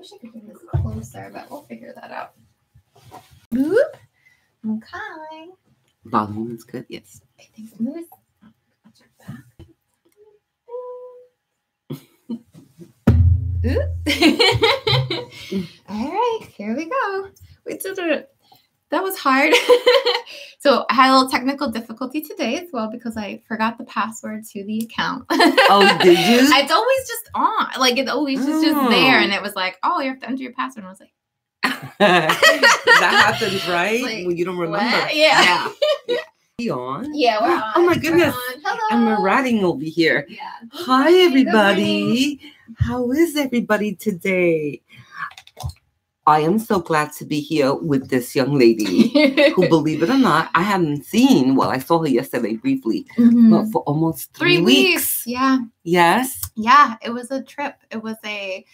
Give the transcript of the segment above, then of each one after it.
wish I could get this closer, but we'll figure that out. Boop. Okay. Volume is good, yes. I think some of this. All right, here we go. We did it. That was hard. So I had a little technical difficulty today as well because I forgot the password to the account. Oh, did you? It's always just on. Like, it always is just there. And it was like, oh, you have to enter your password. And I was like, that happens, right? Like, when you don't remember. what? Yeah. We on? Yeah, we're on. Oh my goodness. Hello. And we're writing over here. Yeah. Hi, everybody. How is everybody today? I am so glad to be here with this young lady who, believe it or not, I haven't seen. Well, I saw her yesterday briefly, but for almost 3 weeks. Yeah. Yes. Yeah. It was a trip. It was a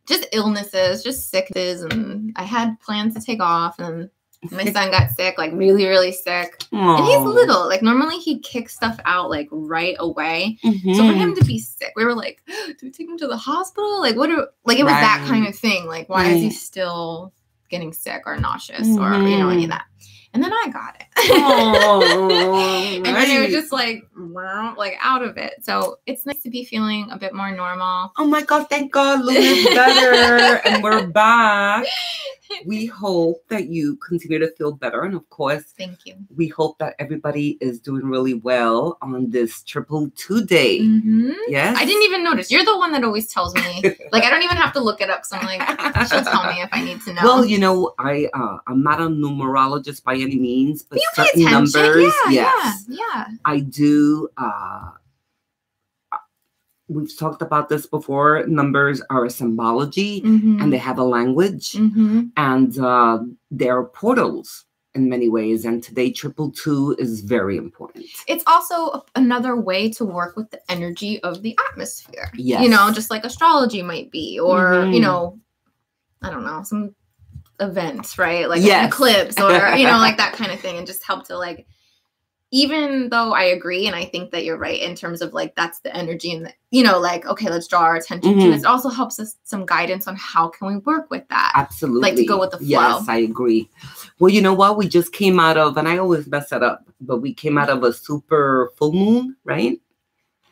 just illnesses, just sicknesses, and I had plans to take off, and my son got sick, like really, really sick. Aww. And he's little. Like, normally he kicks stuff out like right away. So for him to be sick, we were like, do we take him to the hospital? Like, it was that kind of thing. Like, why is he still getting sick or nauseous or, any of that? And then I got it. And then it was just like out of it. So it's nice to be feeling a bit more normal. Oh my God, thank God, Luna's better. And we're back. We hope that you continue to feel better. And of course, thank you. We hope that everybody is doing really well on this 222 day. Yes. I didn't even notice. You're the one that always tells me. Like, I don't even have to look it up. So I'm like, she'll tell me if I need to know. Well, I'm not a numerologist by any means, but certain numbers, yes. Yeah. I do. We've talked about this before. Numbers are a symbology and they have a language and they're portals in many ways. And today, 222 is very important. It's also another way to work with the energy of the atmosphere. Yes. Just like astrology might be, or, I don't know, some events, right? Like an eclipse or, like that kind of thing, and just help to like, even though I agree, and I think that you're right in terms of like, that's the energy and like, okay, let's draw our attention to it. It also helps us some guidance on how can we work with that. Absolutely. Like to go with the flow. Yes, I agree. Well, you know what? We just came out of, and I always mess it up, but we came out of a super full moon, right?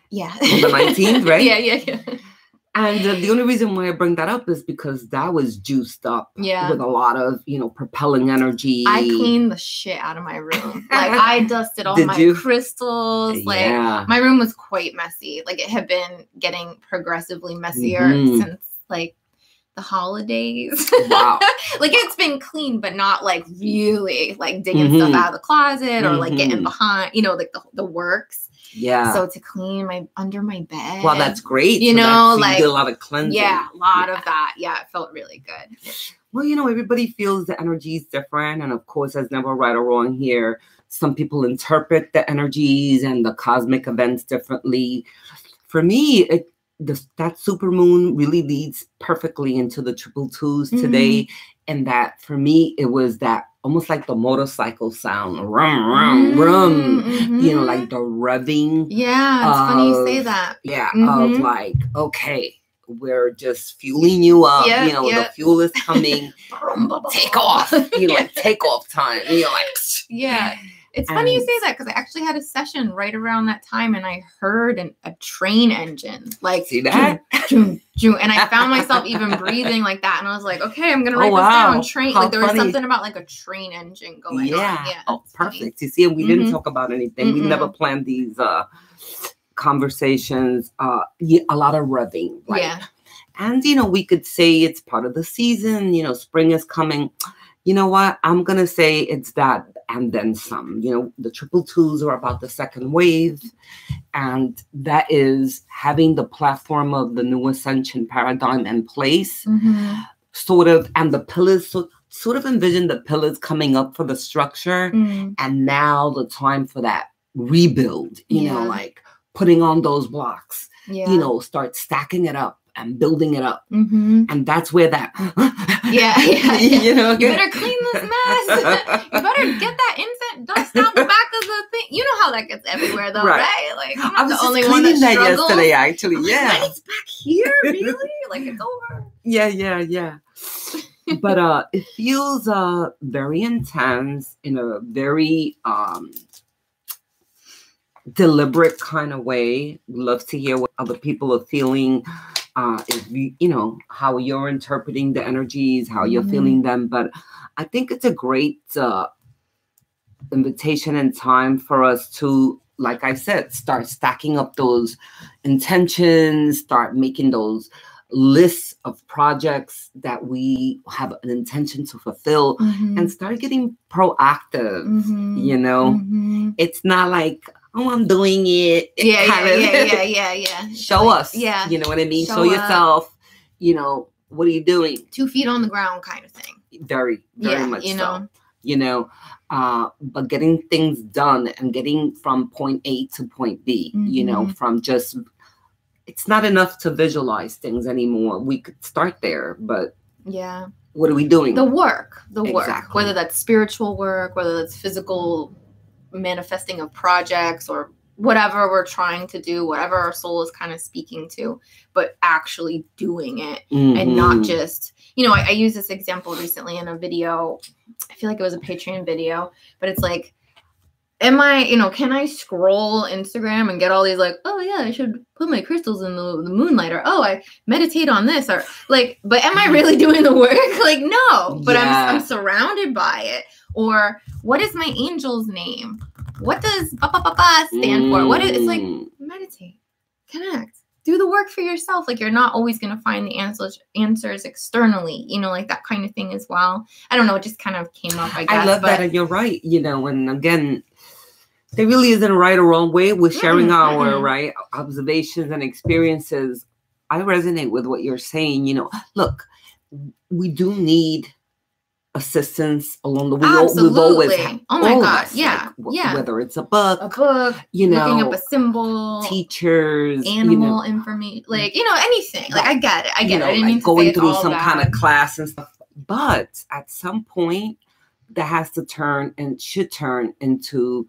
Yeah. On the 19th, right? Yeah. And the only reason why I bring that up is because that was juiced up with a lot of, propelling energy. I cleaned the shit out of my room. Like, I dusted all my crystals. Like, my room was quite messy. Like, it had been getting progressively messier since, like, the holidays. Wow. Like, it's been clean, but not, like, really, like, digging stuff out of the closet or, like, getting behind, like, the works. Yeah. So to clean under my bed. Well, that's great. So like, you did a lot of cleansing. Yeah, a lot of that. Yeah, it felt really good. Well, everybody feels the energy is different. And of course, there's never right or wrong here. Some people interpret the energies and the cosmic events differently. For me, that supermoon really leads perfectly into the 222s today. And that, for me, it was that almost like the motorcycle sound, rum, rum, rum, like the revving. Yeah, it's funny you say that. Yeah, of like, okay, we're just fueling you up. The fuel is coming. Take off. Like take off time. Like, yeah. It's funny you say that because I actually had a session right around that time and I heard a train engine. Like, see that? And I found myself even breathing like that. And I was like, okay, I'm going to write this down. Train. How like, there was funny. something about like a train engine going on. Yeah. Oh, perfect. You see, we didn't talk about anything. We never planned these conversations. A lot of revving. Right? Yeah. And, we could say it's part of the season. Spring is coming. You know what? I'm going to say it's that and then some. The 222s are about the second wave. And that is having the platform of the new ascension paradigm in place. Sort of, and the pillars, sort of envision the pillars coming up for the structure. And now the time for that rebuild, like putting on those blocks, start stacking it up and building it up. And that's where that you better clean this mess. You better get that insect dust out the back of the thing. You know how that gets everywhere though, right? Like, I'm not the only one that yesterday, actually. It's back here, really? Like, it's over. Yeah. But it feels very intense in a very deliberate kind of way. Love to hear what other people are feeling. If you know how you're interpreting the energies, how you're feeling them. But I think it's a great invitation and time for us to, like I said, start stacking up those intentions, start making those lists of projects that we have an intention to fulfill, and start getting proactive. You know, it's not like, oh, I'm doing it. Yeah. Show us. Yeah. You know what I mean? Show yourself. You know, what are you doing? 2 feet on the ground kind of thing. Very much so. You know, but getting things done and getting from point A to point B, you know, from just, it's not enough to visualize things anymore. We could start there, but what are we doing? The work, whether that's spiritual work, whether that's physical manifesting of projects or whatever we're trying to do, whatever our soul is kind of speaking to, but actually doing it and not just, you know, I used this example recently in a video. I feel like it was a Patreon video, but it's like, can I scroll Instagram and get all these like, oh yeah, I should put my crystals in the moonlight, or oh, I meditate on this, or like, but am I really doing the work? Like, no, but I'm surrounded by it. Or what is my angel's name? What does stand for? What is, it's like, meditate, connect, do the work for yourself. Like, you're not always going to find the answers externally, you know, like that kind of thing as well. I don't know. It just kind of came up, I guess. I love that. And you're right. You know, and again, there really isn't a right or wrong way. We're sharing our right observations and experiences. I resonate with what you're saying. You know, look, we do need assistance along the way. Absolutely. We've always oh my God. Yeah. Like, whether it's a book, you know, looking up a symbol, teachers, animal information, like, you know, anything. Like, I get it. I didn't mean to going through some kind of class and stuff. But at some point, that has to turn and should turn into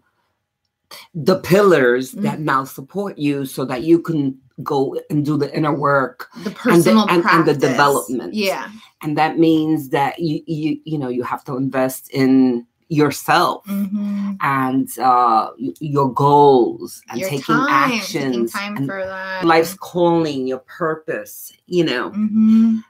the pillars that now support you, so that you can go and do the inner work, the personal and the development. Yeah. And that means that you know, you have to invest in yourself and your goals and taking time for that. Life's calling, your purpose, you know,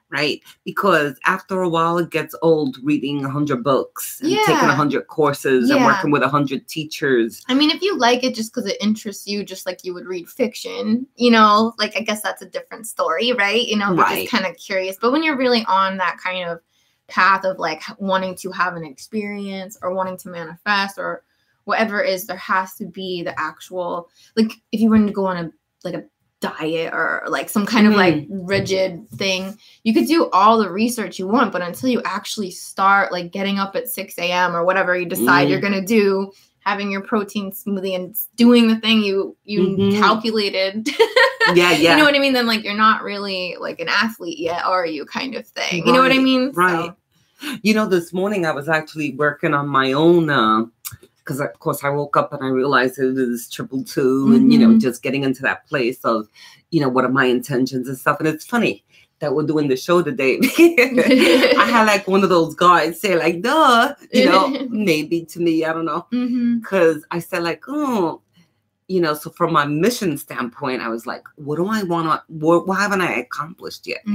right? Because after a while it gets old reading 100 books and taking 100 courses and working with 100 teachers. I mean, if you like it just because it interests you, just like you would read fiction, you know, like, I guess that's a different story, right? You know, you're just kind of curious. But when you're really on that kind of path of like wanting to have an experience or wanting to manifest or whatever it is, there has to be the actual, like, if you were to go on a diet or like some kind of like rigid thing, you could do all the research you want, but until you actually start like getting up at 6 a.m. or whatever you decide you're going to do, having your protein smoothie and doing the thing you calculated. You know what I mean? Then like, you're not really like an athlete yet, are you, kind of thing. You know what I mean? Right. So. You know, this morning I was actually working on my own, because of course I woke up and I realized it was 222 and, you know, just getting into that place of, you know, what are my intentions and stuff. And it's funny that we're doing the show today. I had like one of those guys say like, duh, you know, maybe to me, I don't know. Because I said like, oh, you know, so from my mission standpoint, I was like, what do I want to, what haven't I accomplished yet?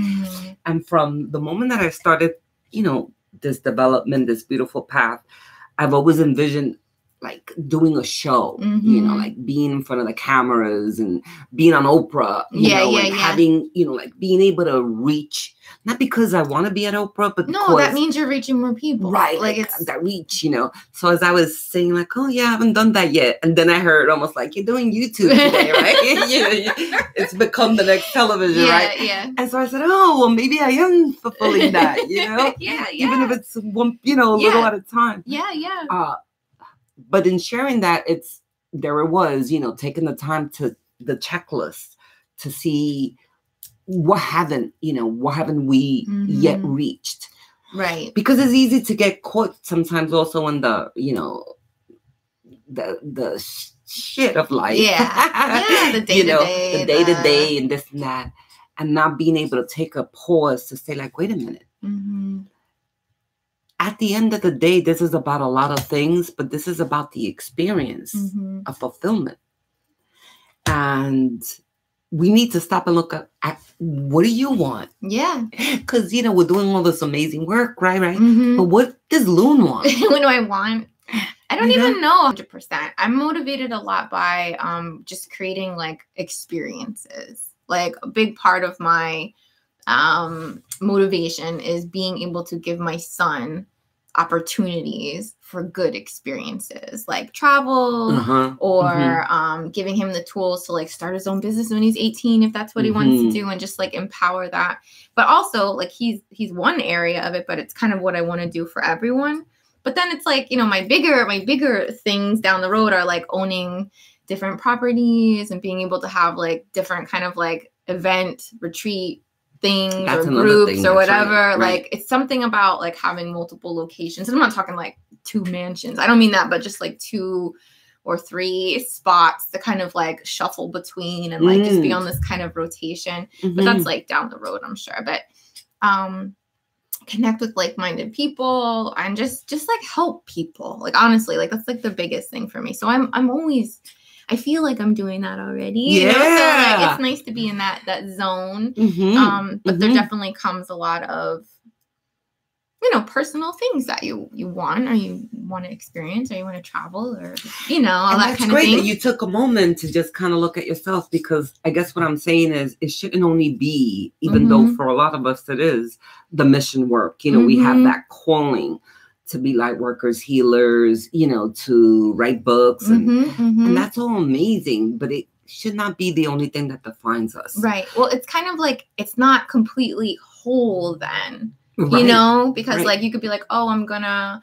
And from the moment that I started, you know, this development, this beautiful path, I've always envisioned like doing a show, you know, like being in front of the cameras and being on Oprah, you know, and having, you know, like being able to reach, not because I want to be at Oprah, but no, that means you're reaching more people. Right. Like it's that reach, you know. So as I was saying like, oh yeah, I haven't done that yet. And then I heard almost like, you're doing YouTube today, right? It's become the next television, right? Yeah. And so I said, oh, well, maybe I am fulfilling that, you know? Even if it's one, you know, a little at a time. But in sharing that, there it was, you know, taking the time to the checklist to see what haven't we yet reached. Right. Because it's easy to get caught sometimes also in the, you know, the shit of life. The day-to-day. The day-to-day and this and that. and not being able to take a pause to say, like, wait a minute. Mm-hmm. At the end of the day, this is about a lot of things, but this is about the experience Mm-hmm. of fulfillment. And we need to stop and look at what do you want? Yeah. Because, you know, we're doing all this amazing work, right? Mm-hmm. But what does Loon want? What do I want? I don't even know 100%. I'm motivated a lot by just creating like experiences. Like a big part of my motivation is being able to give my son opportunities for good experiences, like travel or giving him the tools to like start his own business when he's 18, if that's what he wants to do, and just like empower that. But also like he's one area of it, but it's kind of what I want to do for everyone. But then it's like, you know, my bigger things down the road are like owning different properties and being able to have like different kind of like event retreat things or groups or whatever. Right. Like it's something about like having multiple locations. And I'm not talking like 2 mansions. I don't mean that, but just like 2 or 3 spots to kind of like shuffle between and like just be on this kind of rotation. But that's like down the road, I'm sure. But connect with like-minded people and just like help people. Like honestly, like that's like the biggest thing for me. So I'm always, I feel like I'm doing that already. Yeah. You know? So like it's nice to be in that zone. But there definitely comes a lot of, you know, personal things that you want or you want to experience or you want to travel or, you know, all that kind of thing. It's great that you took a moment to just kind of look at yourself, because I guess what I'm saying is it shouldn't only be, even though for a lot of us it is, the mission work. You know, we have that calling to be light workers, healers, you know, to write books. And that's all amazing, but it should not be the only thing that defines us. Right. Well, it's kind of like, it's not completely whole then. Right. You know, because like you could be like, oh, I'm gonna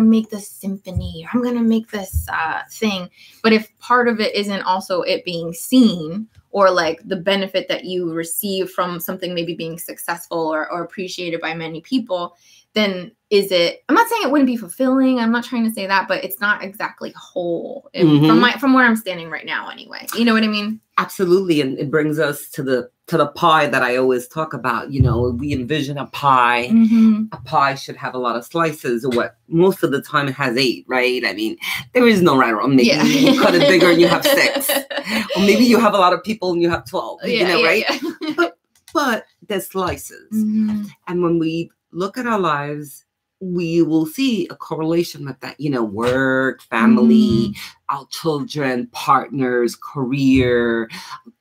make this symphony, or I'm gonna make this thing. But if part of it isn't also it being seen, or like the benefit that you receive from something maybe being successful or appreciated by many people, then is it, I'm not saying it wouldn't be fulfilling. I'm not trying to say that, but it's not exactly whole from where I'm standing right now anyway. You know what I mean? Absolutely. And it brings us to the pie that I always talk about. You know, we envision a pie. A pie should have a lot of slices, or what most of the time it has 8, right? I mean, there is no right or wrong. Maybe you cut it bigger and you have 6. Or maybe you have a lot of people and you have 12, you know, right? Yeah. But there's slices. And when we look at our lives, we will see a correlation with that, you know, work, family, our children, partners, career,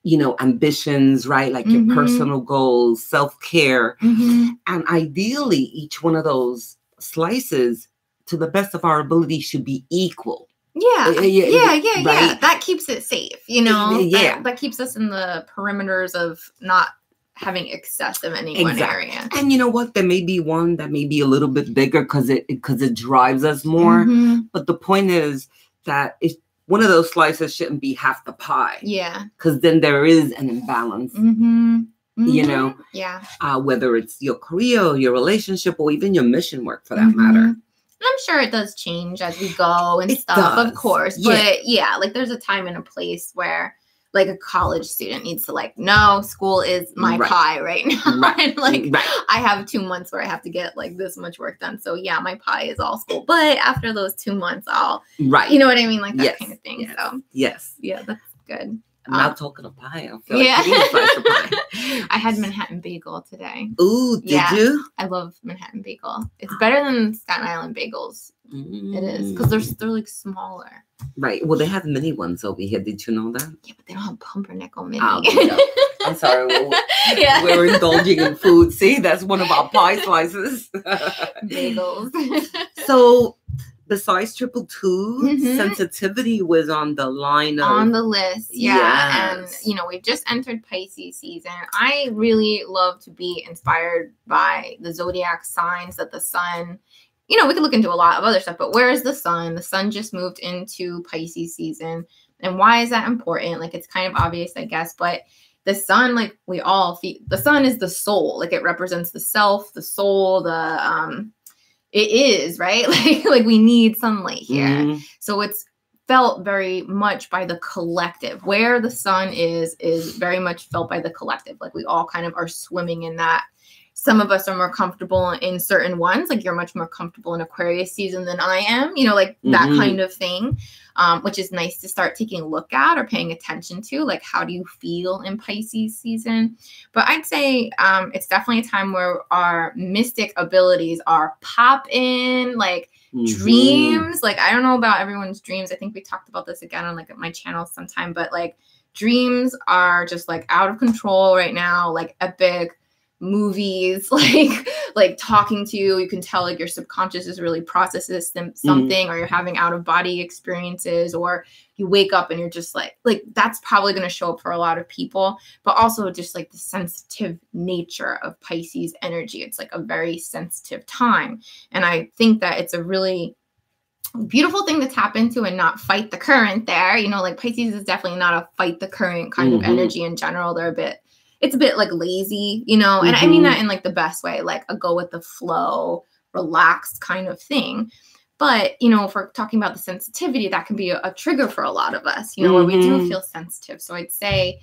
you know, ambitions, right? Like your personal goals, self-care. And ideally, each one of those slices, to the best of our ability, should be equal. Yeah. That keeps it safe, you know? That keeps us in the perimeters of not having excess of any one area. And you know what? There may be one that may be a little bit bigger because it drives us more. But the point is that one of those slices shouldn't be half the pie. Yeah. Because then there is an imbalance. You know? Yeah. Whether it's your career or your relationship or even your mission work for that matter. And I'm sure it does change as we go and stuff, of course. But yeah, like there's a time and a place where like a college student needs to like, no, school is my pie right now. And like I have 2 months where I have to get like this much work done. So yeah, my pie is all school. But after those 2 months, I'll, you know what I mean? Like that kind of thing. So yeah, that's good. I'm not talking a pie. I feel like you need a slice of pie. I had Manhattan Bagel today. Ooh, did you? I love Manhattan Bagel. It's better than Staten Island bagels. It is, because they're like smaller. Right. Well, they have mini ones over here. Did you know that? Yeah, but they don't have pumpernickel mini. I'm sorry. We're indulging in food. See, that's one of our pie slices. Bagels. So, besides 222, sensitivity was on the line of... On the list, yeah. And, you know, we've just entered Pisces season. I really love to be inspired by the zodiac signs that the sun... You know, we could look into a lot of other stuff, but where is the sun? The sun just moved into Pisces season. And why is that important? Like, it's kind of obvious, I guess, but the sun, like, we all feel... The sun is the soul. Like, it represents the self, the soul, it is, right? Like we need sunlight here. So it's felt very much by the collective. Where the sun is very much felt by the collective. Like we all kind of are swimming in that. Some of us are more comfortable in certain ones. Like you're much more comfortable in Aquarius season than I am, you know, like that kind of thing, which is nice to start taking a look at or paying attention to. Like, how do you feel in Pisces season? But I'd say it's definitely a time where our mystic abilities are popping, like dreams. Like, I don't know about everyone's dreams. I think we talked about this again on like my channel sometime, but like dreams are just like out of control right now, like epic movies, like talking to you. You can tell like your subconscious is really processes something, or you're having out of body experiences, or you wake up and you're just like that's probably going to show up for a lot of people. But also just like the sensitive nature of Pisces energy. It's like a very sensitive time. And I think that it's a really beautiful thing to tap into and not fight the current there. You know, like Pisces is definitely not a fight the current kind of energy in general. It's a bit like lazy, you know, and I mean that in like the best way, like a go with the flow, relaxed kind of thing. But, you know, if we're talking about the sensitivity, that can be a trigger for a lot of us, you know, where we do feel sensitive. So I'd say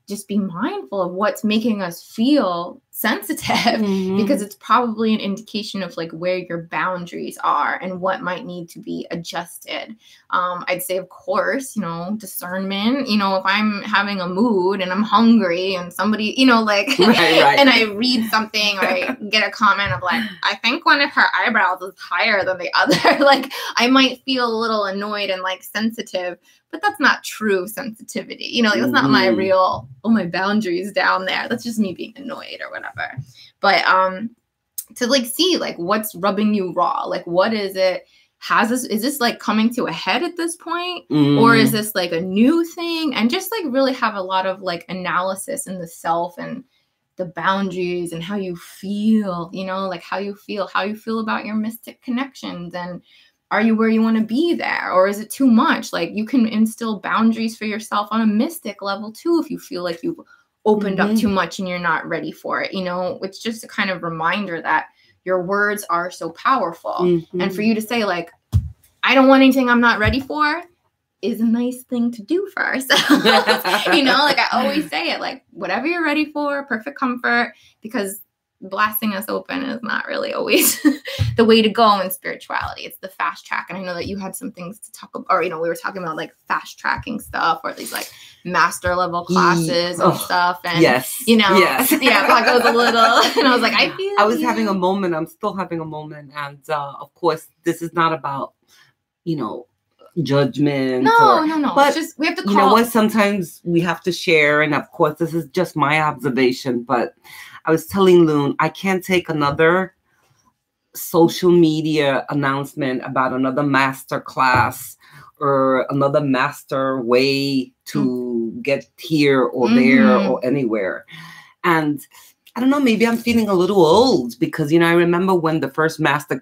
just be mindful of what's making us feel sensitive, because it's probably an indication of like where your boundaries are and what might need to be adjusted. I'd say, of course, you know, discernment, you know, if I'm having a mood and I'm hungry and somebody, you know, like, and I read something or I get a comment of like, I think one of her eyebrows is higher than the other, like I might feel a little annoyed and like sensitive, but that's not true sensitivity. You know, like, that's not my real, my boundaries down there. That's just me being annoyed or whatever. But to like see like what's rubbing you raw, like what is it? Is this like coming to a head at this point? Or is this like a new thing? And just like really have a lot of like analysis in the self and the boundaries and how you feel, you know, like how you feel about your mystic connections, and are you where you want to be there, or is it too much? Like you can instill boundaries for yourself on a mystic level too if you feel like you've opened up too much and you're not ready for it. You know, it's just a kind of reminder that your words are so powerful. And for you to say like, I don't want anything I'm not ready for, is a nice thing to do for ourselves. You know, like I always say it, like whatever you're ready for, perfect comfort, because blasting us open is not really always the way to go in spirituality. It's the fast track. And I know that you had some things to talk about, or, you know, we were talking about like fast tracking stuff, or these like master level classes and stuff. And, you know, that goes a little, and I was like, I was having a moment. I'm still having a moment. And of course, this is not about, you know, judgment. No. But it's just, we have to call. You know what? Sometimes we have to share. And of course, this is just my observation, but I was telling Loon, I can't take another social media announcement about another master class or another master way to get here or there or anywhere. And I don't know, maybe I'm feeling a little old because, you know, I remember when the first master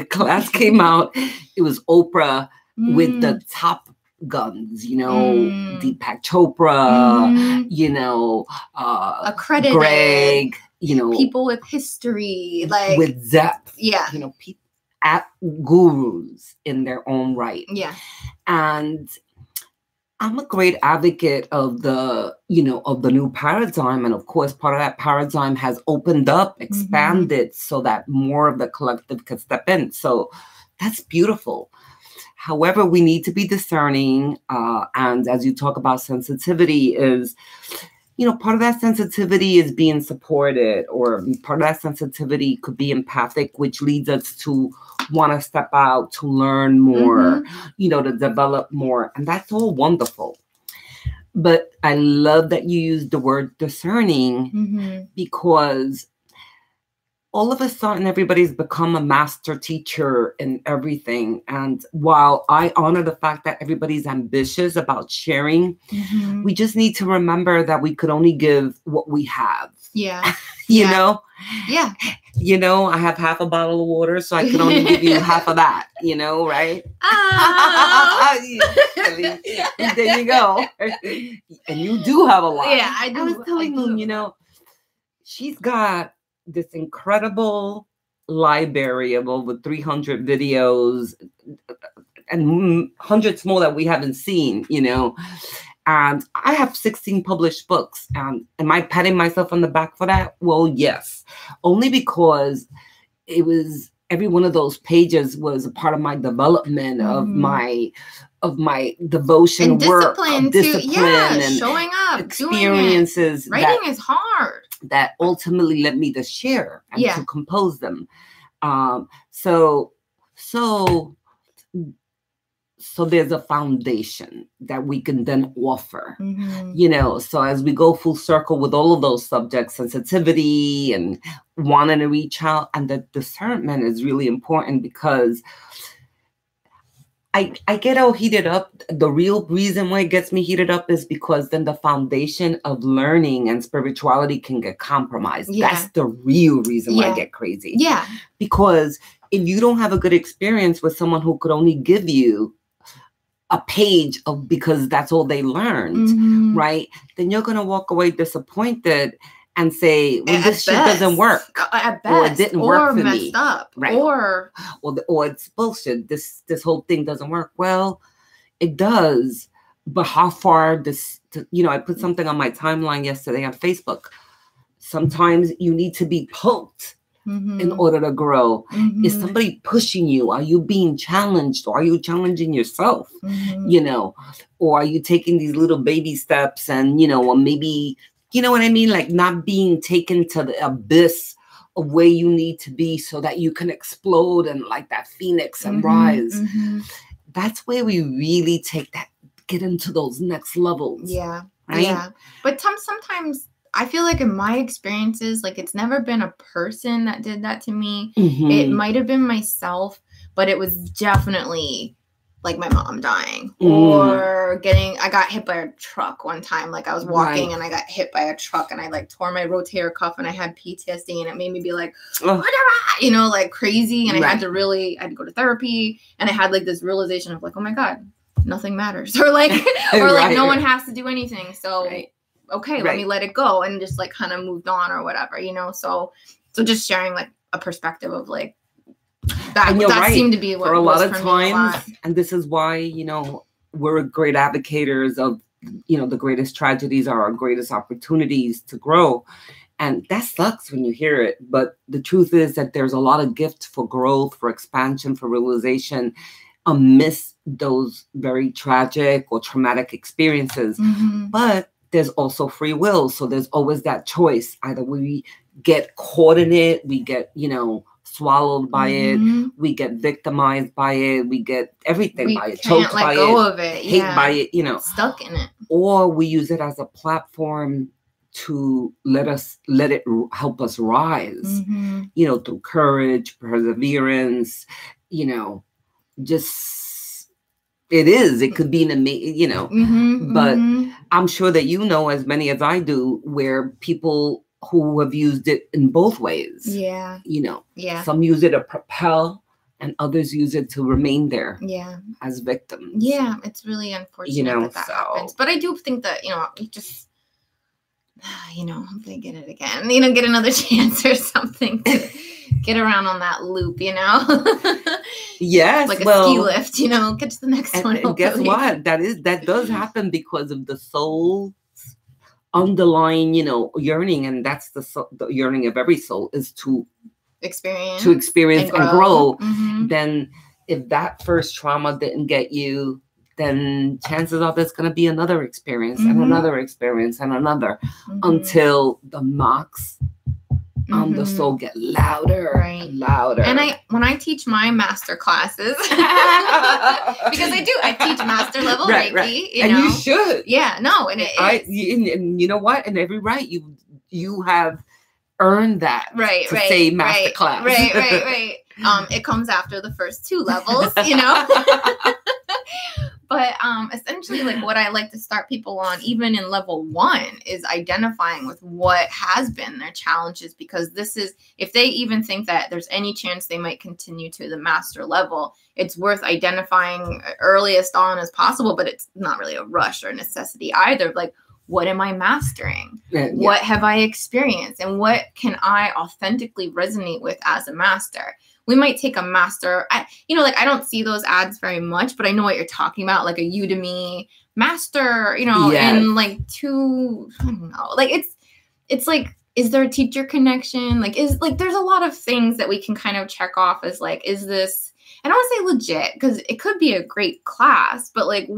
class came out, it was Oprah with the top guns, you know, Deepak Chopra, you know, accredited Greg, you know, people with history, like with depth, you know, people at gurus in their own right. And I'm a great advocate of the, you know, of the new paradigm. And of course, part of that paradigm has opened up, expanded so that more of the collective can step in. So that's beautiful. However, we need to be discerning. And as you talk about sensitivity is, you know, part of that sensitivity is being supported, or part of that sensitivity could be empathic, which leads us to want to step out, to learn more, you know, to develop more. And that's all wonderful. But I love that you use the word discerning because all of a sudden, everybody's become a master teacher in everything. And while I honor the fact that everybody's ambitious about sharing, we just need to remember that we could only give what we have. You know? You know, I have half a bottle of water, so I can only give you half of that, you know, right? There you go. And you do have a lot. I was telling Moon, you know, she's got this incredible library of over 300 videos, and hundreds more that we haven't seen, you know. And I have 16 published books. Am I patting myself on the back for that? Well, yes, only because it was, every one of those pages was a part of my development, of my devotion, and work, discipline, and showing up, experiences. Writing is hard. That ultimately led me to share and to compose them. So there's a foundation that we can then offer, you know. So as we go full circle with all of those subjects, sensitivity and wanting to reach out, and the discernment is really important, because I get all heated up. The real reason why it gets me heated up is because then the foundation of learning and spirituality can get compromised. That's the real reason why I get crazy. Yeah. Because if you don't have a good experience with someone who could only give you a page of, because that's all they learned, right? Then you're going to walk away disappointed and say, well, this shit doesn't work. At best. Or it didn't work for messed me. Up. Right. Or it's bullshit. This whole thing doesn't work. Well, it does. But how far you know, I put something on my timeline yesterday on Facebook. Sometimes you need to be poked in order to grow. Is somebody pushing you? Are you being challenged? Or are you challenging yourself? You know, or are you taking these little baby steps and, you know, or maybe, you know what I mean? Like not being taken to the abyss of where you need to be so that you can explode and like that phoenix and rise. That's where we really get into those next levels. Yeah. Right? Yeah. But sometimes I feel like in my experiences, like it's never been a person that did that to me. It might have been myself, but it was definitely like my mom dying or I got hit by a truck one time. Like I was walking and I got hit by a truck and I like tore my rotator cuff and I had PTSD and it made me be like, you know, like crazy. And I had to go to therapy and I had like this realization of like, oh my God, nothing matters. Or like, no one has to do anything. So okay, let me let it go, and just like kind of moved on or whatever, you know? So just sharing like a perspective of like, that seemed to be what for a lot of times, and this is why, you know, we're great advocaators of, you know, the greatest tragedies are our greatest opportunities to grow. And that sucks when you hear it. But the truth is that there's a lot of gift for growth, for expansion, for realization amidst those very tragic or traumatic experiences. But there's also free will. So there's always that choice. Either we get caught in it, we get, you know, swallowed by it, we get victimized by it, we get everything by it, choked by it, of it, hate by it, you know, stuck in it. Or we use it as a platform to let it help us rise, you know, through courage, perseverance, you know, it could be an amazing, you know, but I'm sure that you know as many as I do where people who have used it in both ways. Yeah. You know, some use it to propel and others use it to remain there as victims. Yeah. It's really unfortunate, you know, that happens. But I do think that, you know, just, you know, hope they get it again, you know, get another chance or something to get around on that loop, you know? Yes. Like a ski lift, you know, get to the next one. And guess what? That does happen because of the soul's underlying, you know, yearning. And that's the yearning of every soul is to experience and grow. Then if that first trauma didn't get you, then chances are there's going to be another experience and another experience and another until the knocks on the soul get louder and louder. And when I teach my master classes, because I teach master level Reiki, you know? And you should. Yeah, no, and and you know what? And every you have earned that to say master class. Right. It comes after the first 2 levels, you know? But essentially, like what I like to start people on, even in level 1, is identifying with what has been their challenges, because this is, if they even think that there's any chance they might continue to the master level, it's worth identifying earliest on as possible, but it's not really a rush or necessity either. Like, what am I mastering? What have I experienced? And what can I authentically resonate with as a master? We might take a master, I don't see those ads very much, but I know what you're talking about, like a Udemy master, in like I don't know, like it's like, is there a teacher connection? Like, there's a lot of things that we can kind of check off as like, is this, I don't want to say legit, because it could be a great class, but like,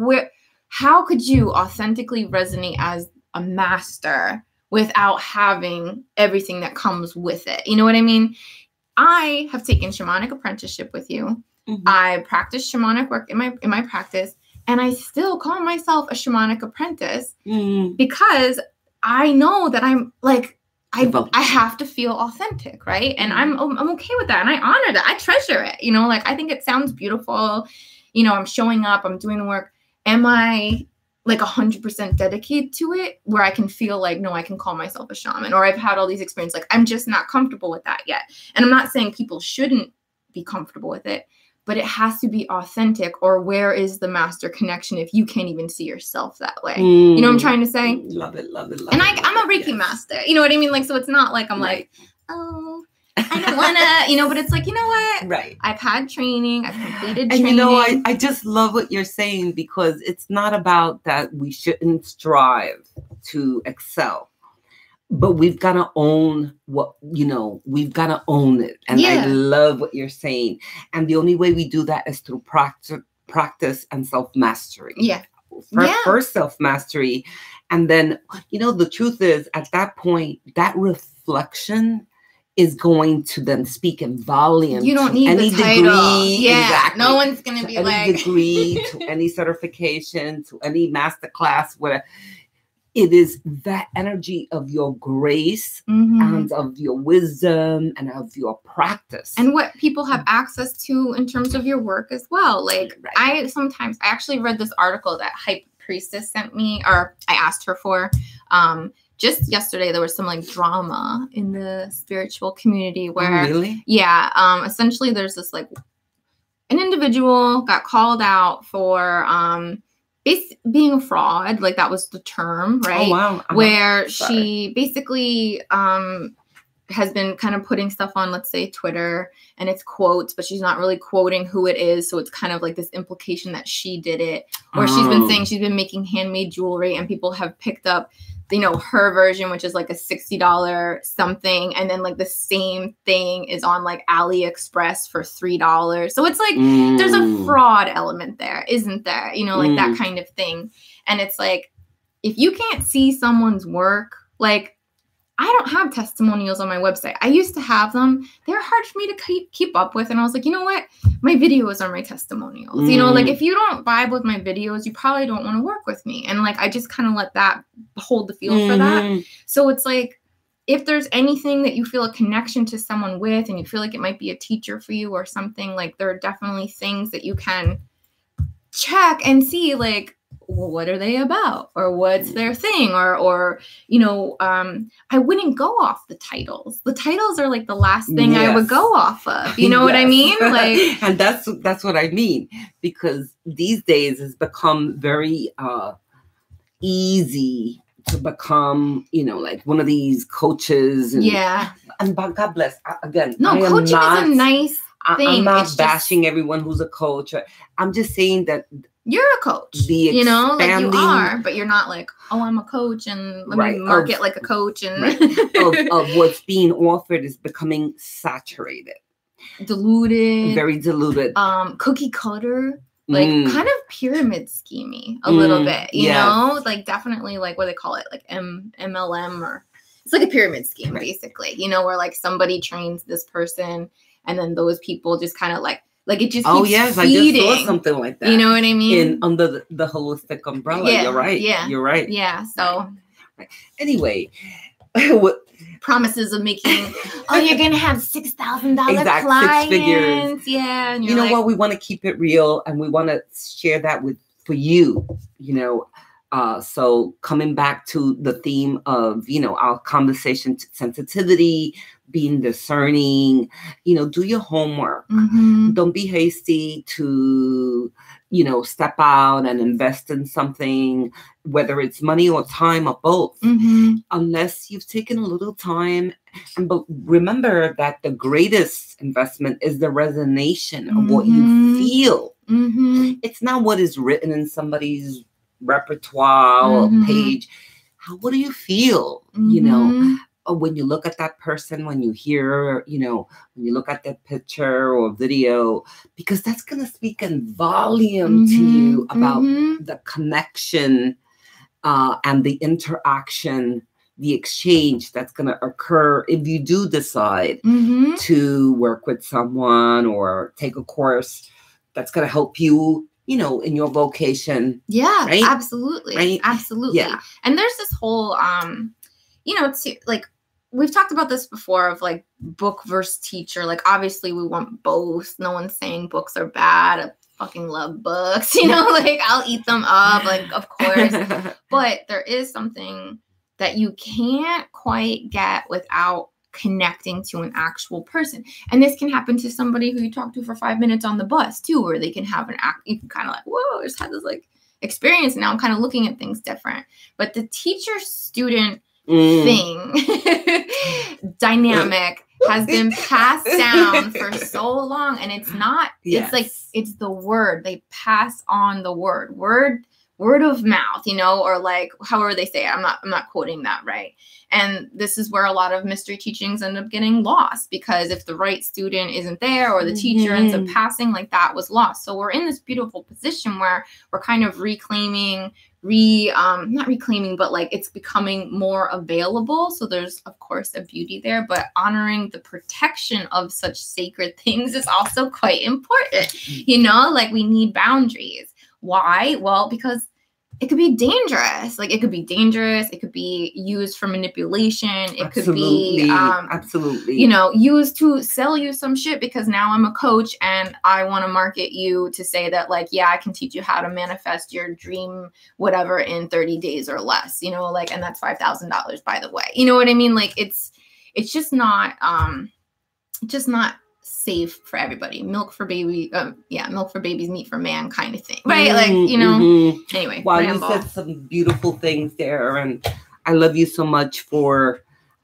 how could you authentically resonate as a master without having everything that comes with it? You know what I mean? I have taken shamanic apprenticeship with you. Mm-hmm. I practice shamanic work in my practice, and I still call myself a shamanic apprentice because I know that I'm like, I have to feel authentic, right? And I'm okay with that, and I honor that. I treasure it. Like, I think it sounds beautiful. I'm showing up, I'm doing the work. Am I like 100% dedicated to it where I can feel like, no, I can call myself a shaman, or I've had all these experiences. Like, I'm just not comfortable with that yet. And I'm not saying people shouldn't be comfortable with it, but it has to be authentic, or where is the master connection if you can't even see yourself that way? You know what I'm trying to say? Love it. I'm a Reiki master. You know what I mean? Like, so it's not like I'm like, oh, I don't wanna, but it's like, you know what? Right. I've had training. I've completed training. And I just love what you're saying, because it's not about that we shouldn't strive to excel, but we've got to own we've got to own it. And I love what you're saying. And the only way we do that is through practice and self-mastery. Yeah. First self-mastery. And then, the truth is, at that point, that reflection is going to then speak in volume. You don't need any the title. Degree. Yeah, exactly. No one's going to be any like degree, to any certification, to any master class, whatever. It is that energy of your grace and of your wisdom and of your practice. And what people have access to in terms of your work as well. Like, I actually read this article that Hype Priestess sent me, or I asked her for. Just yesterday, there was some like drama in the spiritual community where, essentially there's this like, an individual got called out for being a fraud. Like, that was the term, right? Oh, wow. Where she basically has been kind of putting stuff on, let's say, Twitter, and it's quotes, but she's not really quoting who it is. So it's kind of like this implication that she did it. Or she's been saying she's been making handmade jewelry, and people have picked up her version, which is like a $60 something. And then like the same thing is on like AliExpress for $3. So it's like, there's a fraud element there, isn't there? Like that kind of thing. And it's like, if you can't see someone's work, like, I don't have testimonials on my website. I used to have them. They're hard for me to keep up with. And I was like, you know what? My videos are my testimonials. Like, if you don't vibe with my videos, you probably don't want to work with me. And like, I just kind of let that hold the feel for that. So it's like, if there's anything that you feel a connection to someone with, and you feel like it might be a teacher for you or something, like, there are definitely things that you can check and see, like, well, what are they about, or what's their thing, or I wouldn't go off the titles. The titles are like the last thing I would go off of. You know what I mean? Like, and that's what I mean, because these days it's become very easy to become, like one of these coaches. And God bless. Again, no, coaching is a nice thing. I'm not bashing everyone who's a coach. I'm just saying that you're a coach, like you are, but you're not like, oh, I'm a coach and let me market like a coach. And of what's being offered is becoming saturated, diluted, very diluted, cookie cutter, like kind of pyramid schemey a little bit, you know, like definitely like what they call it, like MLM, or it's like a pyramid scheme basically, where like somebody trains this person and then those people just kind of like it just keeps feeding. I just saw something like that. You know what I mean? Under the holistic umbrella. Yeah, you're right. Yeah, you're right. Yeah. So anyway, what promises of making? Oh, you're gonna have $6,000 clients. 6 figures. Yeah. And you know what? We want to keep it real, and we want to share that for you. So coming back to the theme of our conversation, sensitivity, being discerning, do your homework. Don't be hasty to, step out and invest in something, whether it's money or time or both, unless you've taken a little time. But remember that the greatest investment is the resonation of what you feel. It's not what is written in somebody's repertoire or page. What do you feel? When you look at that person, when you hear, when you look at that picture or video, because that's going to speak in volume to you about the connection and the interaction, the exchange that's going to occur if you do decide to work with someone or take a course that's going to help you, in your vocation. Yeah, right? Absolutely. Right? Absolutely. Yeah. And there's this whole, it's like, we've talked about this before of like book versus teacher. Like, obviously we want both. No one's saying books are bad. I fucking love books, like I'll eat them up, like, of course. But there is something that you can't quite get without connecting to an actual person. And this can happen to somebody who you talk to for 5 minutes on the bus too, where they can have you can kind of like, whoa, I just had this like experience. Now I'm kind of looking at things different. But the teacher student thing dynamic has been passed down for so long, and it's not it's like it's the word, they pass on the word of mouth, or like however they say it. I'm not quoting that right. And this is where a lot of mystery teachings end up getting lost, because if the right student isn't there or the teacher ends up passing, like that was lost. So we're in this beautiful position where we're kind of not reclaiming, but like it's becoming more available. So there's of course a beauty there, but honoring the protection of such sacred things is also quite important. Like we need boundaries. Why? Well, because it could be dangerous. Like it could be dangerous. It could be used for manipulation. It could be, absolutely, used to sell you some shit, because now I'm a coach and I want to market you to say that like, yeah, I can teach you how to manifest your dream, whatever, in 30 days or less, like, and that's $5,000, by the way. You know what I mean? Like it's just not safe for everybody. Milk for babies, meat for man kind of thing, right? Like, anyway. Wow, you said some beautiful things there, and I love you so much for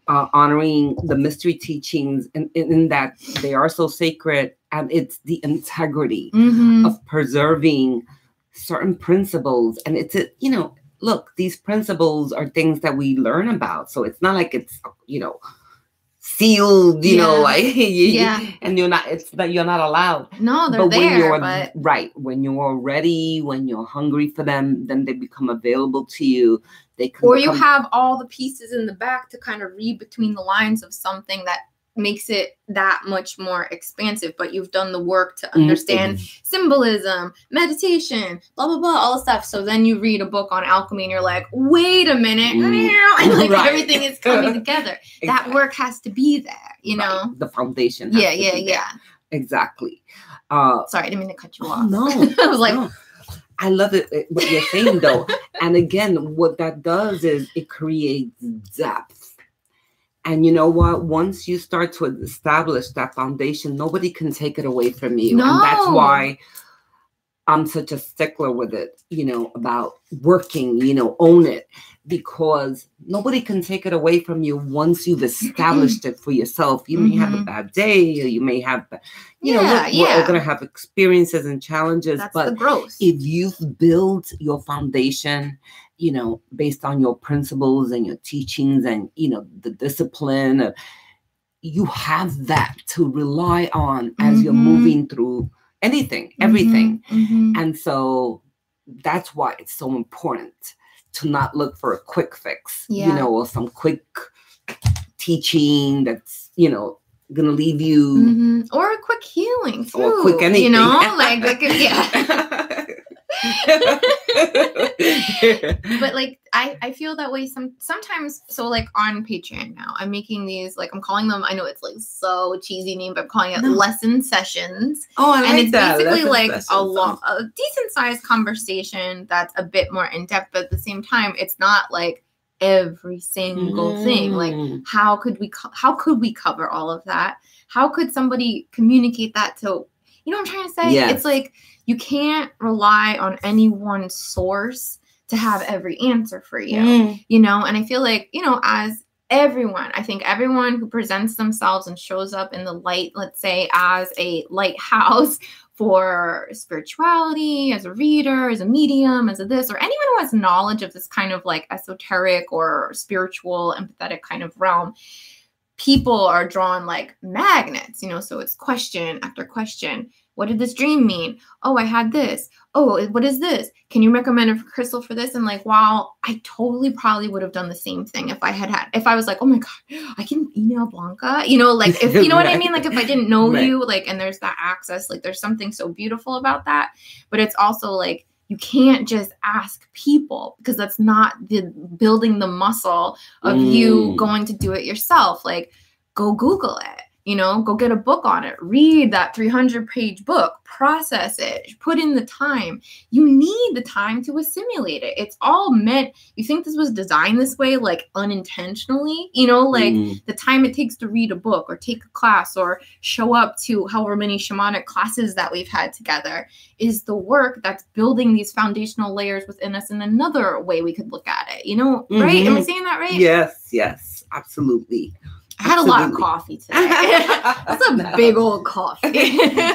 honoring the mystery teachings in that they are so sacred, and it's the integrity of preserving certain principles. And it's look, these principles are things that we learn about, so it's not like it's sealed, and it's that you're not allowed. No, they're there. When you're ready, when you're hungry for them, then they become available to you. You have all the pieces in the back to kind of read between the lines of something that makes it that much more expansive, but you've done the work to understand symbolism, meditation, blah, blah, blah, all the stuff. So then you read a book on alchemy and you're like, wait a minute, and like everything is coming together. Exactly. That work has to be there, The foundation. Yeah. Exactly. Sorry, I didn't mean to cut you off. No. I was like, no. I love it, what you're saying though. And again, what that does is it creates depth. And you know what? Once you start to establish that foundation, nobody can take it away from you. No. And that's why I'm such a stickler with it, about working, own it, because nobody can take it away from you once you've established it for yourself. You may have a bad day, or you may have, we're all going to have experiences and challenges. That's but the growth. If you've built your foundation, based on your principles and your teachings and, the discipline, you have that to rely on as you're moving through anything, everything. And so that's why it's so important to not look for a quick fix, or some quick teaching that's, going to leave you. Or a quick healing too, or quick anything. But like I feel that way sometimes. So like on Patreon now, I'm making these, like, I'm calling them, I know it's like so cheesy name, but I'm calling it lesson sessions. Oh, I like and it's that. basically lesson like a decent sized conversation that's a bit more in depth, but at the same time, it's not like every single thing. Like, how could we cover all of that? How could somebody communicate that to, you know what I'm trying to say? Yes. It's like, you can't rely on any one source to have every answer for you, you know? And I feel like, you know, as everyone, I think everyone who presents themselves and shows up in the light, let's say as a lighthouse for spirituality, as a reader, as a medium, as a this, or anyone who has knowledge of this kind of like esoteric or spiritual, empathetic kind of realm, people are drawn like magnets, you know? So it's question after question. What did this dream mean? Oh, I had this. Oh, what is this? Can you recommend a crystal for this? And like, wow, I totally probably would have done the same thing if I was like, oh my God, I can email Blanca, you know, like if, you know what I mean? Like if I didn't know you, like, and there's that access, like there's something so beautiful about that, but it's also like, you can't just ask people because that's not the building the muscle of you going to do it yourself. Like, go Google it. You know, go get a book on it, read that 300-page book, process it, put in the time. You need the time to assimilate it. It's all meant, you think this was designed this way, like unintentionally, you know, like the time it takes to read a book or take a class or show up to however many shamanic classes that we've had together is the work that's building these foundational layers within us in another way we could look at it, you know, right? Am I saying that right? Yes, absolutely. I had a lot of coffee today. That's a big old coffee.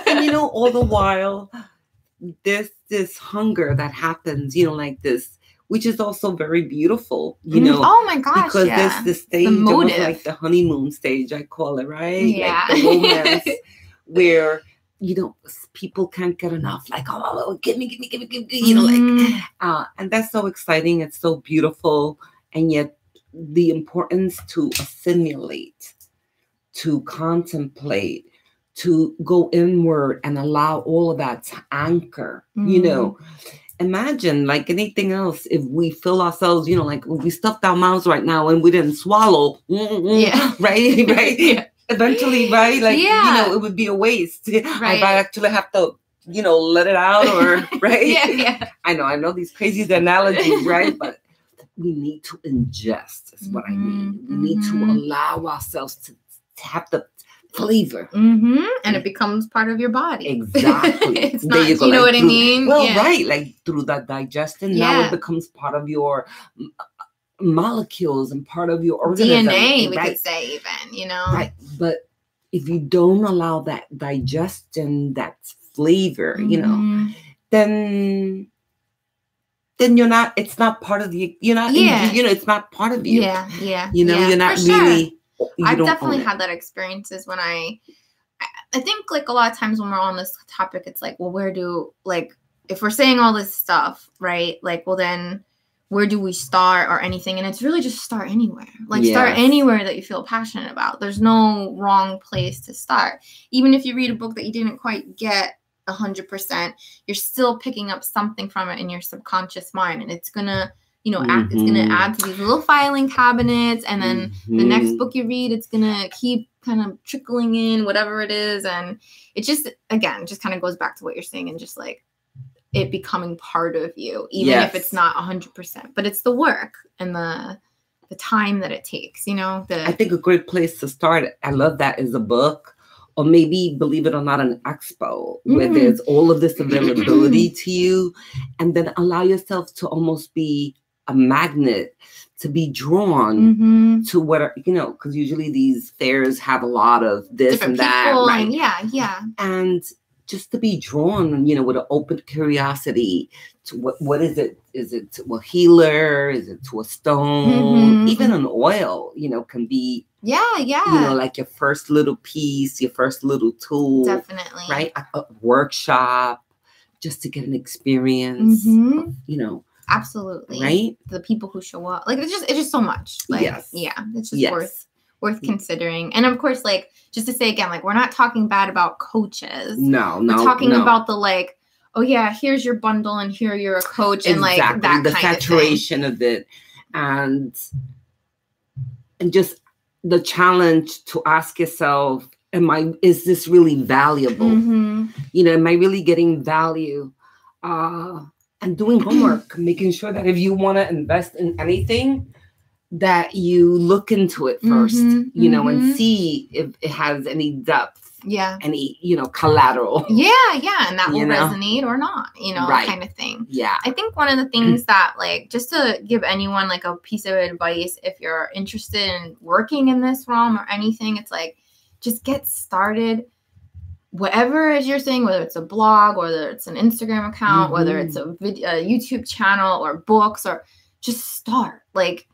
And you know, all the while, this hunger that happens, you know, like this, which is also very beautiful, you know. Oh my gosh, because this stage, almost like the honeymoon stage, I call it, right? Yeah. Like the romance where, you know, people can't get enough. Like, oh, give me, you know, like, and that's so exciting. It's so beautiful, and yet the importance to assimilate, to contemplate, to go inward and allow all of that to anchor, you know. Imagine, like anything else, if we fill ourselves, you know, like we stuffed our mouths right now and we didn't swallow, right? Yeah. Eventually, right? Like, you know, it would be a waste. Right. If I actually have to, you know, let it out or, right? I know these crazy analogies, right? But we need to ingest, is what I mean. We need to allow ourselves to have the flavor. And it becomes part of your body. Exactly. It's not, you know what I mean? Well, right. Like through that digestion, now it becomes part of your molecules and part of your organism. DNA, we could say even, you know? Right. But if you don't allow that digestion, that flavor, you know, then you're not, it's not part of you. You're not, you know, it's not part of you. You know, you're not really. I've definitely had that experiences when I think like a lot of times when we're on this topic, it's like, well, if we're saying all this stuff, right? Like, well, then where do we start or anything? And it's really just start anywhere. Like start anywhere that you feel passionate about. There's no wrong place to start. Even if you read a book that you didn't quite get 100%, you're still picking up something from it in your subconscious mind, and it's gonna, you know, it's gonna add to these little filing cabinets, and then the next book you read, it's gonna keep kind of trickling in whatever it is, and it just, again, just kind of goes back to what you're saying, and just like it becoming part of you, even if it's not 100%, but it's the work and the time that it takes, you know. I think a great place to start, I love that, is a book. Or maybe, believe it or not, an expo where there's all of this availability to you, and then allow yourself to almost be a magnet, to be drawn to what are, you know, because usually these fairs have a lot of this different and that, people, right? And just to be drawn, you know, with an open curiosity to what is it? Is it to a healer? Is it to a stone? Even an oil, you know, can be. You know, like your first little piece, your first little tool. Definitely. Right? A workshop, just to get an experience, of, you know. Absolutely. Right? The people who show up. Like, it's just so much. Like, it's just worth considering. And of course, like, just to say again, like, we're not talking bad about coaches. No. We're talking about the, like, oh yeah, here's your bundle and here you're a coach. And like that kind of thing. The saturation of it. And just the challenge to ask yourself, is this really valuable? You know, am I really getting value? And doing homework, making sure that if you want to invest in anything, that you look into it first, you know, and see if it has any depth. Yeah. Any, you know, collateral. Yeah. And that will resonate or not, you know, kind of thing. Yeah. I think one of the things that, like, just to give anyone like a piece of advice, if you're interested in working in this realm or anything, it's like, just get started. Whatever it is you're saying, whether it's a blog, whether it's an Instagram account, whether it's a YouTube channel or books, or just start. Like,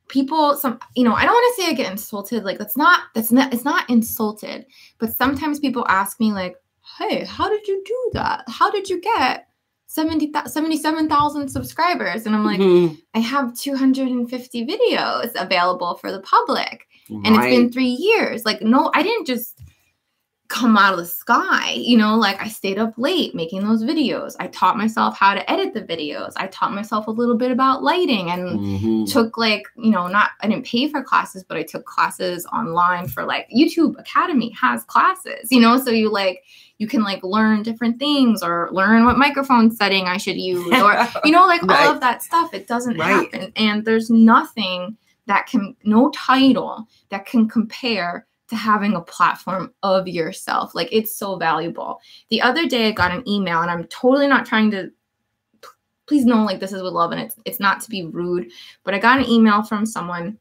people, you know, I don't want to say I get insulted. Like, it's not insulted, but sometimes people ask me like, hey, how did you do that? How did you get 77,000 subscribers? And I'm like, I have 250 videos available for the public. And it's been 3 years. Like, no, I didn't just come out of the sky, you know, like, I stayed up late making those videos. I taught myself how to edit the videos. I taught myself a little bit about lighting and took, like, you know, I didn't pay for classes, but I took classes online for, like, YouTube Academy has classes, you know, so you can like learn different things or learn what microphone setting I should use, or, you know, like all of that stuff. It doesn't happen. And there's nothing no title that can compare to having a platform of yourself. Like, it's so valuable. The other day I got an email, and I'm totally not trying to, please know, like, this is with love, and it's not to be rude, but I got an email from someone,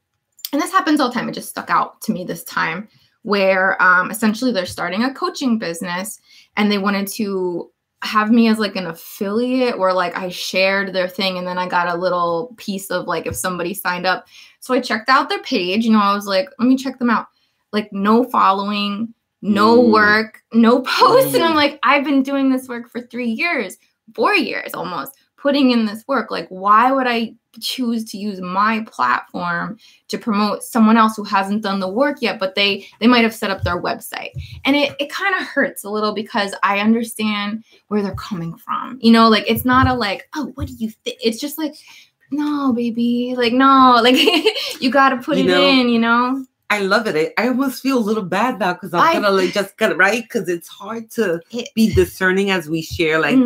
and this happens all the time. It just stuck out to me this time, where essentially they're starting a coaching business, and they wanted to have me as like an affiliate, where like I shared their thing, and then I got a little piece of like if somebody signed up. So I checked out their page, you know, I was like, let me check them out. Like, no following, no work, no posts. And I'm like, I've been doing this work for 3 years, 4 years almost, putting in this work. Like, why would I choose to use my platform to promote someone else who hasn't done the work yet, but they might have set up their website? And it kind of hurts a little, because I understand where they're coming from. You know, like, it's not a like, oh, what do you think? It's just like, no, baby, like, no, like, you got to put it in, you know? I love it. I almost feel a little bad now, because I'm gonna like just cut it right, because it's hard to be discerning as we share, like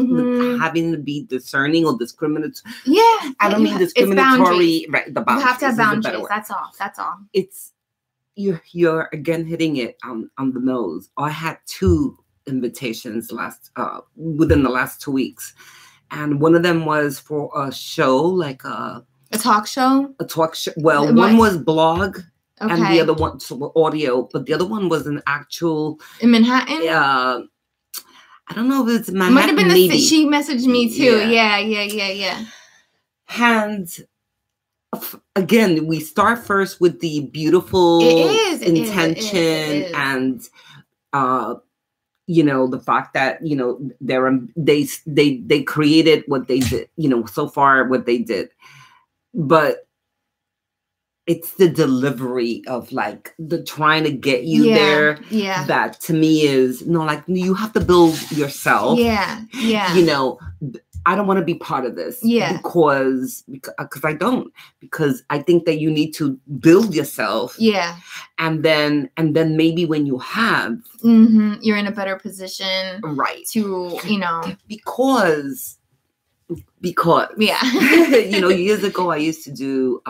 having to be discerning or discriminatory. Yeah, I don't mean discriminatory. Right, the boundaries. You have to have boundaries. That's all. That's all. It's you're again hitting it on the nose. I had 2 invitations within the last 2 weeks, and one of them was for a show, like a talk show. A talk show. Well, one was blog. Okay. And the other one, so audio, but the other one was an actual in Manhattan. I don't know if it's Manhattan. Might have been she messaged me too. Yeah. And again, we start first with the beautiful intention and you know, the fact that, you know, they created what they did, you know, so far what they did, but it's the delivery of like the trying to get you there. Yeah. That to me is like you have to build yourself. Yeah. You know, I don't want to be part of this. Yeah. Because I don't. Because I think that you need to build yourself. Yeah. And then maybe when you have, you're in a better position. Right. To, you know. Because yeah. You know, years ago I used to do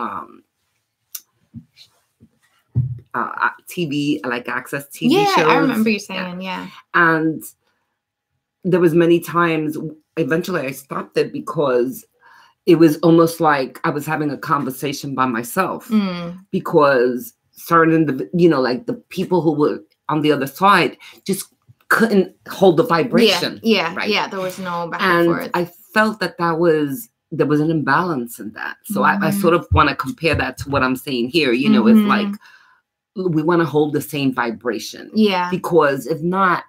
TV, like access TV shows. Yeah, I remember you saying, yeah. And there was many times, eventually I stopped it, because it was almost like I was having a conversation by myself, because certain, you know, like the people who were on the other side just couldn't hold the vibration. Yeah, right? Yeah, there was no back and forth. I felt that there was an imbalance in that. So I sort of want to compare that to what I'm saying here. You know, it's like, we want to hold the same vibration. Yeah. Because if not,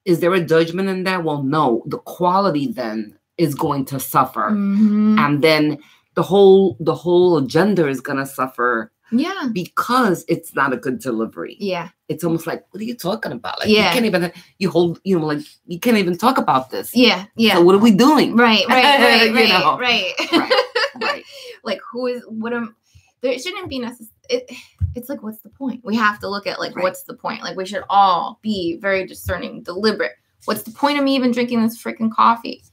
is there a judgment in that? Well, no. The quality then is going to suffer. And then the whole agenda is going to suffer. Yeah. Because it's not a good delivery. Yeah. It's almost like, what are you talking about? Like, you can't even, like, you can't even talk about this. Yeah. Yeah. So what are we doing? Right. Right. Like, there shouldn't be necessary. It's like, what's the point? We have to look at like, what's the point? Like, we should all be very discerning, deliberate. What's the point of me even drinking this freaking coffee?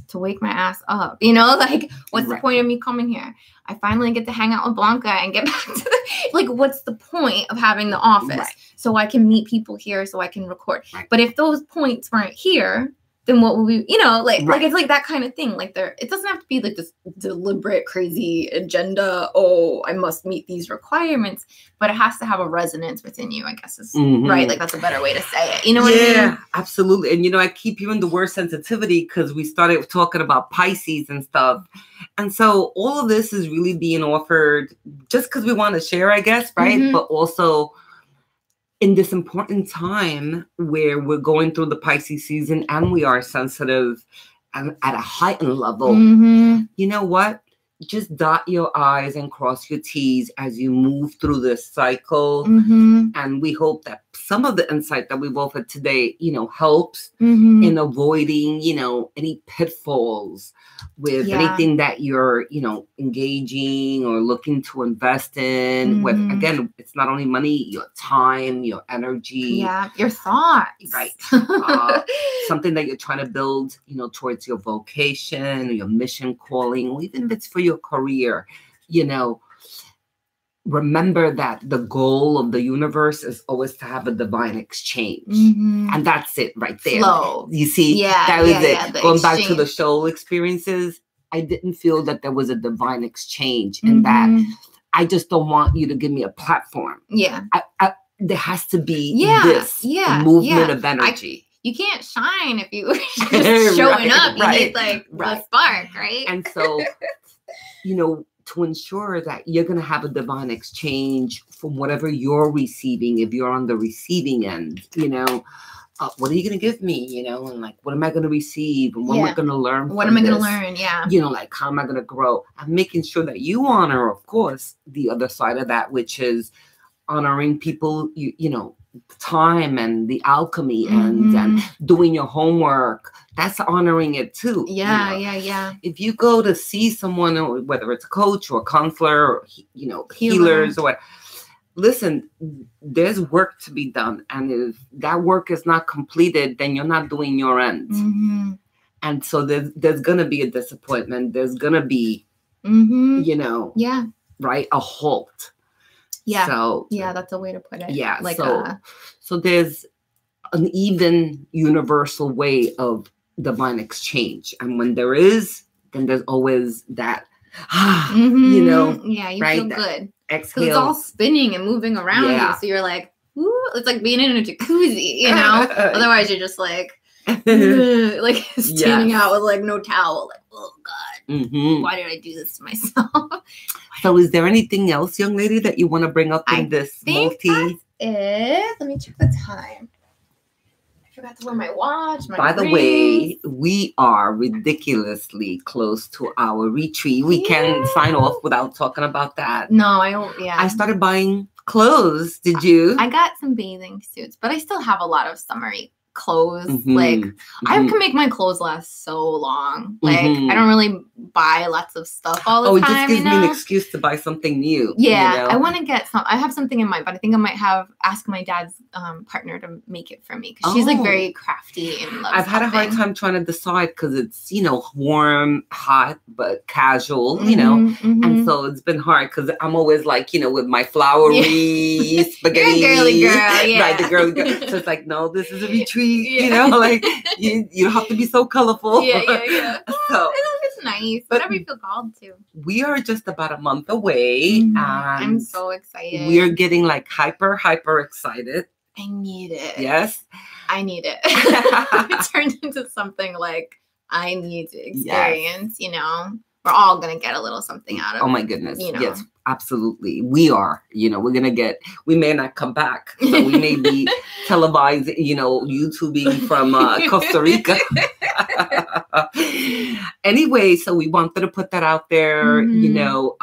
to wake my ass up. You know, like, what's the point of me coming here? I finally get to hang out with Blanca and get back to the, like, what's the point of having the office? So I can meet people here, so I can record. But if those points weren't here, then what would we, you know, like it's like that kind of thing. Like it doesn't have to be like this deliberate, crazy agenda. Oh, I must meet these requirements, but it has to have a resonance within you, I guess is right. Like that's a better way to say it. You know what I mean? Yeah, absolutely. And, you know, I keep hearing the word sensitivity because we started talking about Pisces and stuff. And so all of this is really being offered just because we want to share, I guess, right? But also in this important time where we're going through the Pisces season and we are sensitive and at a heightened level, you know what? Just dot your I's and cross your T's as you move through this cycle. And we hope that some of the insight that we've offered today, you know, helps in avoiding, you know, any pitfalls with anything that you're, you know, engaging or looking to invest in. With, again, it's not only money, your time, your energy. Yeah, your thoughts. Right. Something that you're trying to build, you know, towards your vocation, your mission calling, or even if it's for your career, you know, remember that the goal of the universe is always to have a divine exchange. And that's it right there. Flow. You see, that was it. Going back to the show experiences, I didn't feel that there was a divine exchange in that. I just don't want you to give me a platform. There has to be this movement of energy. You can't shine if you're just showing up. You need like the spark, right? And so, you know, to ensure that you're going to have a divine exchange from whatever you're receiving, if you're on the receiving end, you know, what are you going to give me, you know, and like, what am I going to receive? And what am I going to learn? What am I going to learn? Yeah. You know, like, how am I going to grow? I'm making sure that you honor, of course, the other side of that, which is honoring people, you know, time and the alchemy and doing your homework. That's honoring it too. Yeah, you know? yeah. If you go to see someone, whether it's a coach or a counselor or, you know, healers or what, listen, there's work to be done. And if that work is not completed, then you're not doing your end. And so there's going to be a disappointment. There's going to be, you know, right, a halt. Yeah. So, that's a way to put it. Yeah. Like so there's an even universal way of divine exchange. And when there is, then there's always that, you know. Yeah, you feel good. Exhale. It's all spinning and moving around you. So you're like, ooh, it's like being in a jacuzzi, you know? Otherwise, you're just like standing out with like no towel. Like, oh, God, why did I do this to myself? So is there anything else, young lady, that you want to bring up in this multi? Let me check the time. I forgot to wear my watch. By the way, we are ridiculously close to our retreat. We can't sign off without talking about that. No, I don't. Yeah. I started buying clothes. Did you? I got some bathing suits, but I still have a lot of summery clothes. Like I can make my clothes last so long. Like I don't really buy lots of stuff all the time. It just gives me an excuse to buy something new. Yeah, you know? I want to get some. I have something in mind, but I think I might ask my dad's partner to make it for me because she's like very crafty and loves I've had a hard time trying to decide because it's, you know, warm, hot, but casual, you know, and so it's been hard because I'm always like, you know, with my flowery spaghetti. You're a girly girl, right, the girly girl. So it's like, no, this is a retreat. You know, like you don't have to be so colorful. Yeah. So it's nice. Whatever you feel called to. We are just about a month away. And I'm so excited. We're getting like hyper excited. I need it. Yes. I need it. It turned into something like I need to experience, you know. We're all going to get a little something out of it. Oh my goodness. You know? Yes, absolutely. We are, you know, we may not come back. So we may be televised, you know, YouTubing from Costa Rica. Anyway, so we wanted to put that out there, you know,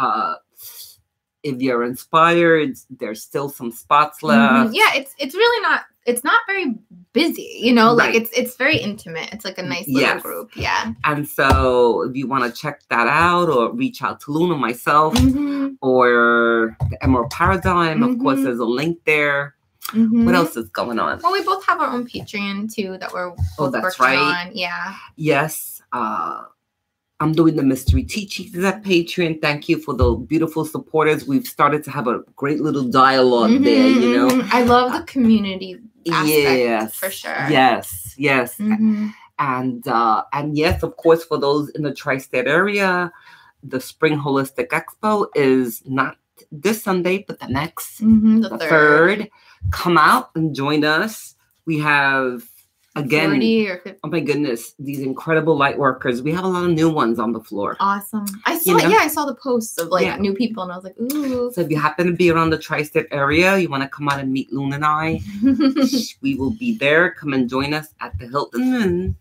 if you're inspired, there's still some spots left. Yeah, it's really not, it's not very busy, you know, like it's very intimate. It's like a nice little group. Yeah. And so if you want to check that out or reach out to Luna, myself, or the Emerald Paradigm, of course, there's a link there. What else is going on? Well, we both have our own Patreon too that we're both working on. Yeah. Yes. I'm doing the mystery teachings at Patreon. Thank you for the beautiful supporters. We've started to have a great little dialogue there, you know. I love the community aspect, yes, for sure. Yes. And yes, of course, for those in the tri-state area, the Spring Holistic Expo is not this Sunday, but the next, the 3rd. Come out and join us. We have, again, 40 or 50. Oh my goodness, these incredible light workers. We have a lot of new ones on the floor. Awesome. I saw the posts of like new people, and I was like, ooh. So if you happen to be around the tri-state area, you want to come out and meet Loon and I, we will be there. Come and join us at the Hilton. And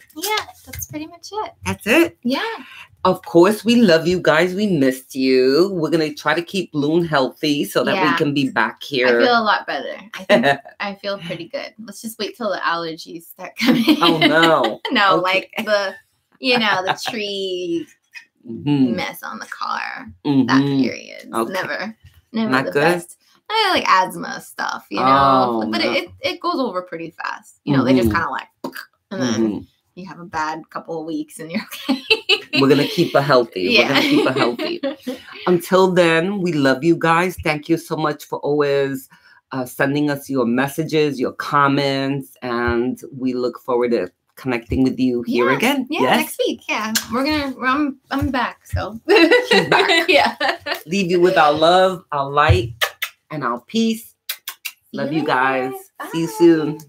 that's pretty much it. That's it. Yeah. Of course, we love you guys. We missed you. We're going to try to keep Loon healthy so that we can be back here. I feel a lot better. I think I feel pretty good. Let's just wait till the allergies start coming. Oh, no. No, like the tree mess on the car. That period. Okay. Never Not the good? best. I like asthma stuff, you know. But it goes over pretty fast. You know, they just kind of like, and then you have a bad couple of weeks and you're okay. We're going to keep her healthy. We're going to keep her healthy. Until then, we love you guys. Thank you so much for always sending us your messages, your comments, and we look forward to connecting with you here again. Yeah, next week. Yeah, I'm back. So she's back. Yeah. Leave you with our love, our light, and our peace. Love you guys. Bye. See you soon.